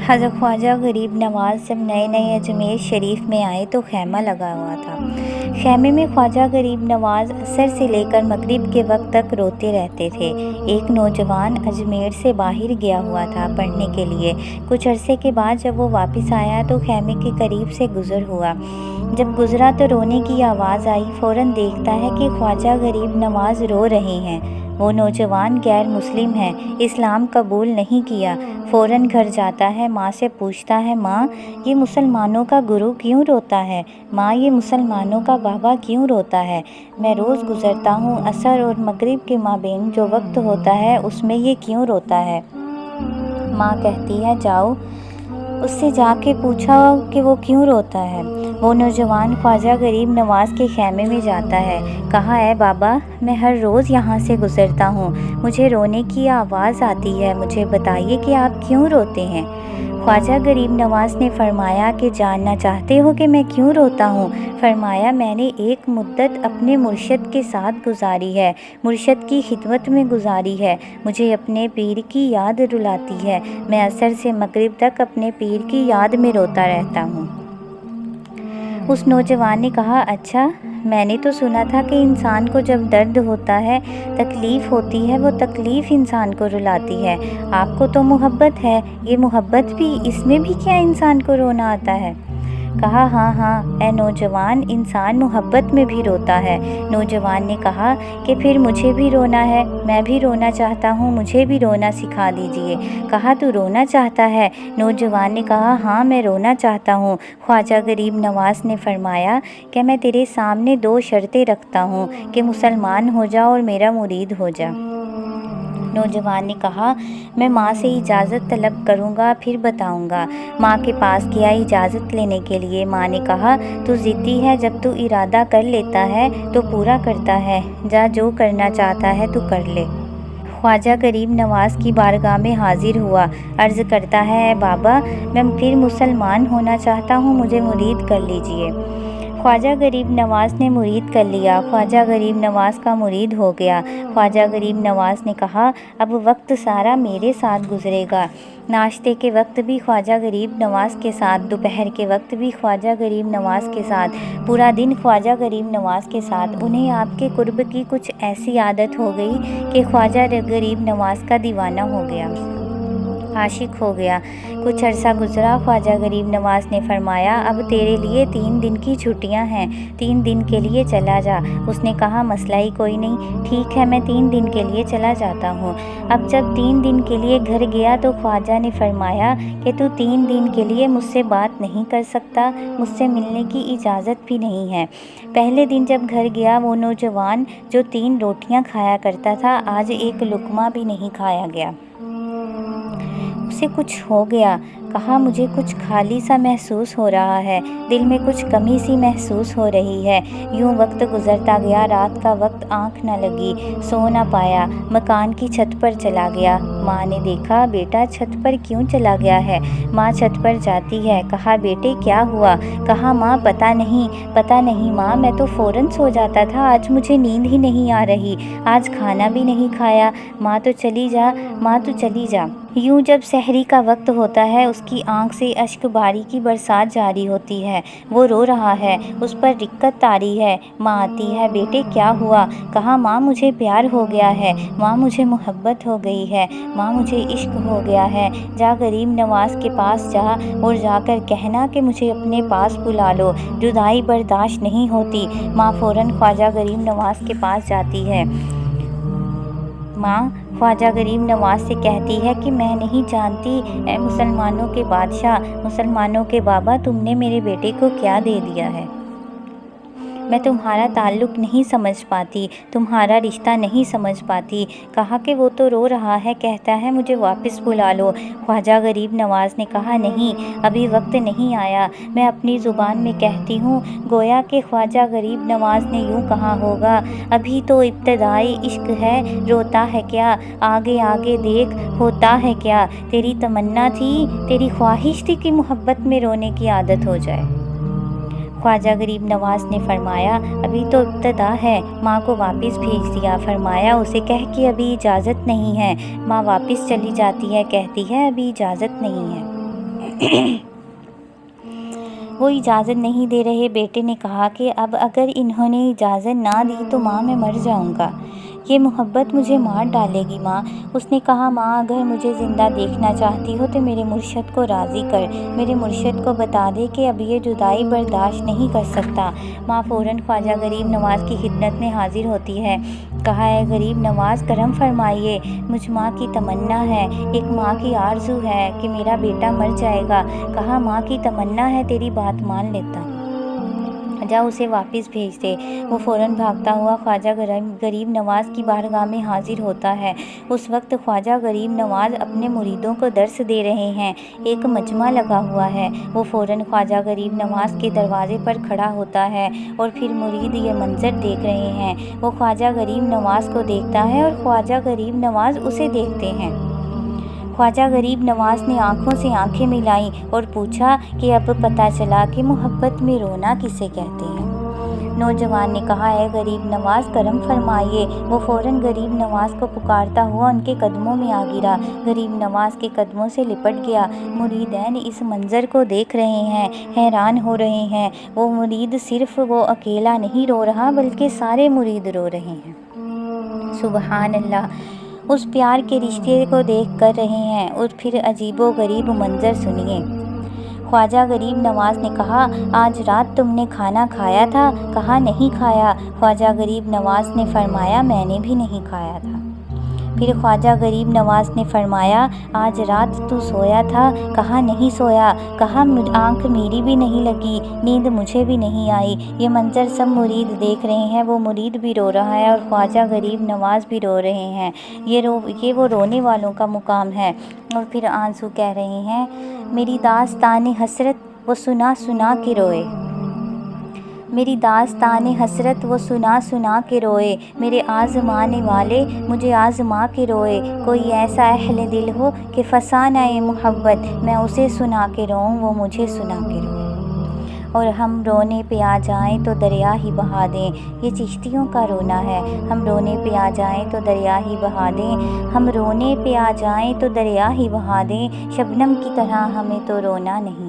حضرت خواجہ غریب نواز جب نئے نئے اجمیر شریف میں آئے تو خیمہ لگا ہوا تھا۔ خیمے میں خواجہ غریب نواز عصر سے لے کر مغرب کے وقت تک روتے رہتے تھے۔ ایک نوجوان اجمیر سے باہر گیا ہوا تھا پڑھنے کے لیے۔ کچھ عرصے کے بعد جب وہ واپس آیا تو خیمے کے قریب سے گزر ہوا۔ جب گزرا تو رونے کی آواز آئی۔ فوراً دیکھتا ہے کہ خواجہ غریب نواز رو رہے ہیں۔ وہ نوجوان غیر مسلم ہے، اسلام قبول نہیں کیا۔ فوراً گھر جاتا ہے، ماں سے پوچھتا ہے، ماں یہ مسلمانوں کا گرو کیوں روتا ہے؟ ماں یہ مسلمانوں کا بابا کیوں روتا ہے؟ میں روز گزرتا ہوں، عصر اور مغرب کے مابین جو وقت ہوتا ہے اس میں یہ کیوں روتا ہے؟ ماں کہتی ہے، جاؤ اس سے جا کے پوچھا کہ وہ کیوں روتا ہے۔ وہ نوجوان خواجہ غریب نواز کے خیمے میں جاتا ہے۔ کہا، اے بابا، میں ہر روز یہاں سے گزرتا ہوں، مجھے رونے کی آواز آتی ہے، مجھے بتائیے کہ آپ کیوں روتے ہیں؟ خواجہ غریب نواز نے فرمایا کہ جاننا چاہتے ہو کہ میں کیوں روتا ہوں؟ فرمایا، میں نے ایک مدت اپنے مرشد کے ساتھ گزاری ہے، مرشد کی خدمت میں گزاری ہے، مجھے اپنے پیر کی یاد رلاتی ہے، میں عصر سے مغرب تک اپنے پیر کی یاد میں روتا رہتا ہوں۔ اس نوجوان نے کہا، اچھا، میں نے تو سنا تھا کہ انسان کو جب درد ہوتا ہے، تکلیف ہوتی ہے، وہ تکلیف انسان کو رلاتی ہے۔ آپ کو تو محبت ہے، یہ محبت بھی، اس میں بھی کیا انسان کو رونا آتا ہے؟ کہا، ہاں، اے نوجوان، انسان محبت میں بھی روتا ہے۔ نوجوان نے کہا کہ پھر مجھے بھی رونا ہے، میں بھی رونا چاہتا ہوں، مجھے بھی رونا سکھا دیجئے۔ کہا، تو رونا چاہتا ہے؟ نوجوان نے کہا، ہاں، میں رونا چاہتا ہوں۔ خواجہ غریب نواز نے فرمایا کہ میں تیرے سامنے 2 شرطیں رکھتا ہوں کہ مسلمان ہو جا اور میرا مرید ہو جا۔ نوجوان نے کہا، میں ماں سے اجازت طلب کروں گا، پھر بتاؤں گا۔ ماں کے پاس گیا اجازت لینے کے لیے۔ ماں نے کہا، تو ضدی ہے، جب تو ارادہ کر لیتا ہے تو پورا کرتا ہے، جا جو کرنا چاہتا ہے تو کر لے۔ خواجہ غریب نواز کی بارگاہ میں حاضر ہوا، عرض کرتا ہے، اے بابا، میں پھر مسلمان ہونا چاہتا ہوں، مجھے مرید کر لیجئے۔ خواجہ غریب نواز نے مرید کر لیا۔ خواجہ غریب نواز کا مرید ہو گیا۔ خواجہ غریب نواز نے کہا، اب وقت سارا میرے ساتھ گزرے گا۔ ناشتے کے وقت بھی خواجہ غریب نواز کے ساتھ، دوپہر کے وقت بھی خواجہ غریب نواز کے ساتھ، پورا دن خواجہ غریب نواز کے ساتھ۔ انہیں آپ کے قرب کی کچھ ایسی عادت ہو گئی کہ خواجہ غریب نواز کا دیوانہ ہو گیا، عاشق ہو گیا۔ کچھ عرصہ گزرا، خواجہ غریب نواز نے فرمایا، اب تیرے لیے 3 دن کی چھٹیاں ہیں، 3 دن کے لیے چلا جا۔ اس نے کہا، مسئلہ ہی کوئی نہیں، ٹھیک ہے، میں 3 دن کے لیے چلا جاتا ہوں۔ اب جب 3 دن کے لیے گھر گیا تو خواجہ نے فرمایا کہ تو 3 دن کے لیے مجھ سے بات نہیں کر سکتا، مجھ سے ملنے کی اجازت بھی نہیں ہے۔ پہلے دن جب گھر گیا، وہ نوجوان جو 3 روٹیاں کھایا کرتا تھا، آج ایک لقمہ بھی نہیں کھایا گیا۔ اسے کچھ ہو گیا۔ کہا، مجھے کچھ خالی سا محسوس ہو رہا ہے، دل میں کچھ کمی سی محسوس ہو رہی ہے۔ یوں وقت گزرتا گیا، رات کا وقت، آنکھ نہ لگی، سو نہ پایا۔ مکان کی چھت پر چلا گیا۔ ماں نے دیکھا، بیٹا چھت پر کیوں چلا گیا ہے؟ ماں چھت پر جاتی ہے۔ کہا، بیٹے کیا ہوا؟ کہا، ماں پتہ نہیں ماں، میں تو فوراً سو جاتا تھا، آج مجھے نیند ہی نہیں آ رہی، آج کھانا بھی نہیں کھایا۔ ماں تو چلی جا۔ یوں جب سحری کا وقت ہوتا ہے، اس کی آنکھ سے اشک باری کی برسات جاری ہوتی ہے، وہ رو رہا ہے، اس پر رقت طاری ہے۔ ماں آتی ہے، بیٹے کیا ہوا؟ کہا، ماں مجھے پیار ہو گیا ہے، ماں مجھے محبت ہو گئی ہے، ماں مجھے عشق ہو گیا ہے۔ جا غریب نواز کے پاس جا اور جا کر کہنا کہ مجھے اپنے پاس بلا لو، جدائی برداشت نہیں ہوتی۔ ماں فوراً خواجہ غریب نواز کے پاس جاتی ہے۔ ماں خواجہ غریب نواز سے کہتی ہے کہ میں نہیں جانتی، اے مسلمانوں کے بادشاہ، مسلمانوں کے بابا، تم نے میرے بیٹے کو کیا دے دیا ہے؟ میں تمہارا تعلق نہیں سمجھ پاتی، تمہارا رشتہ نہیں سمجھ پاتی۔ کہا کہ وہ تو رو رہا ہے، کہتا ہے مجھے واپس بلا لو۔ خواجہ غریب نواز نے کہا، نہیں، ابھی وقت نہیں آیا، میں اپنی زبان میں کہتی ہوں، گویا کہ خواجہ غریب نواز نے یوں کہا ہوگا، ابھی تو ابتدائی عشق ہے، روتا ہے کیا، آگے آگے دیکھ، ہوتا ہے کیا۔ تیری تمنا تھی، تیری خواہش تھی کہ محبت میں رونے کی عادت ہو جائے۔ خواجہ غریب نواز نے فرمایا، ابھی تو ابتدا ہے۔ ماں کو واپس بھیج دیا۔ فرمایا، اسے کہہ کہ ابھی اجازت نہیں ہے۔ ماں واپس چلی جاتی ہے، کہتی ہے ابھی اجازت نہیں ہے۔ وہ اجازت نہیں دے رہے۔ بیٹے نے کہا کہ اب اگر انہوں نے اجازت نہ دی تو ماں میں مر جاؤں گا، یہ محبت مجھے مار ڈالے گی ماں۔ اس نے کہا ماں اگر مجھے زندہ دیکھنا چاہتی ہو تو میرے مرشد کو راضی کر، میرے مرشد کو بتا دے کہ اب یہ جدائی برداشت نہیں کر سکتا۔ ماں فوراً خواجہ غریب نواز کی خدمت میں حاضر ہوتی ہے۔ کہا اے غریب نواز کرم فرمائیے، مجھ ماں کی تمنا ہے، ایک ماں کی آرزو ہے کہ میرا بیٹا مر جائے گا۔ کہا ماں کی تمنا ہے، تیری بات مان لیتا ہوں، جا اسے واپس بھیج دے۔ وہ فوراً بھاگتا ہوا خواجہ غریب نواز کی بارگاہ میں حاضر ہوتا ہے۔ اس وقت خواجہ غریب نواز اپنے مریدوں کو درس دے رہے ہیں، ایک مجمع لگا ہوا ہے۔ وہ فوراً خواجہ غریب نواز کے دروازے پر کھڑا ہوتا ہے اور پھر مرید یہ منظر دیکھ رہے ہیں۔ وہ خواجہ غریب نواز کو دیکھتا ہے اور خواجہ غریب نواز اسے دیکھتے ہیں۔ خواجہ غریب نواز نے آنکھوں سے آنکھیں ملائیں اور پوچھا کہ اب پتہ چلا کہ محبت میں رونا کسے کہتے ہیں۔ نوجوان نے کہا اے غریب نواز کرم فرمائیے۔ وہ فوراً غریب نواز کو پکارتا ہوا ان کے قدموں میں آ گرا، غریب نواز کے قدموں سے لپٹ گیا۔ مریدین اس منظر کو دیکھ رہے ہیں، حیران ہو رہے ہیں۔ وہ مرید صرف وہ اکیلا نہیں رو رہا بلکہ سارے مرید رو رہے ہیں۔ سبحان اللہ، اس پیار کے رشتے کو دیکھ کر رہے ہیں۔ اور پھر عجیب و غریب منظر سنیے۔ خواجہ غریب نواز نے کہا آج رات تم نے کھانا کھایا تھا؟ کہا نہیں کھایا۔ خواجہ غریب نواز نے فرمایا میں نے بھی نہیں کھایا تھا۔ پھر خواجہ غریب نواز نے فرمایا آج رات تو سویا تھا؟ کہا نہیں سویا۔ کہا آنکھ میری بھی نہیں لگی، نیند مجھے بھی نہیں آئی۔ یہ منظر سب مرید دیکھ رہے ہیں، وہ مرید بھی رو رہا ہے اور خواجہ غریب نواز بھی رو رہے ہیں۔ یہ وہ رونے والوں کا مقام ہے۔ اور پھر آنسو کہہ رہے ہیں میری داستان حسرت وہ سنا سنا کے روئے، میری داستان حسرت وہ سنا سنا کے روئے، میرے آزمانے والے مجھے آزما کے روئے۔ کوئی ایسا اہل دل ہو کہ فسانہ محبت میں اسے سنا کے روؤں، وہ مجھے سنا کے روئے۔ اور ہم رونے پہ آ جائیں تو دریا ہی بہا دیں، یہ چشتیوں کا رونا ہے۔ ہم رونے پہ آ جائیں تو دریا ہی بہا دیں، ہم رونے پہ آ جائیں تو دریا ہی بہا دیں، شبنم کی طرح ہمیں تو رونا نہیں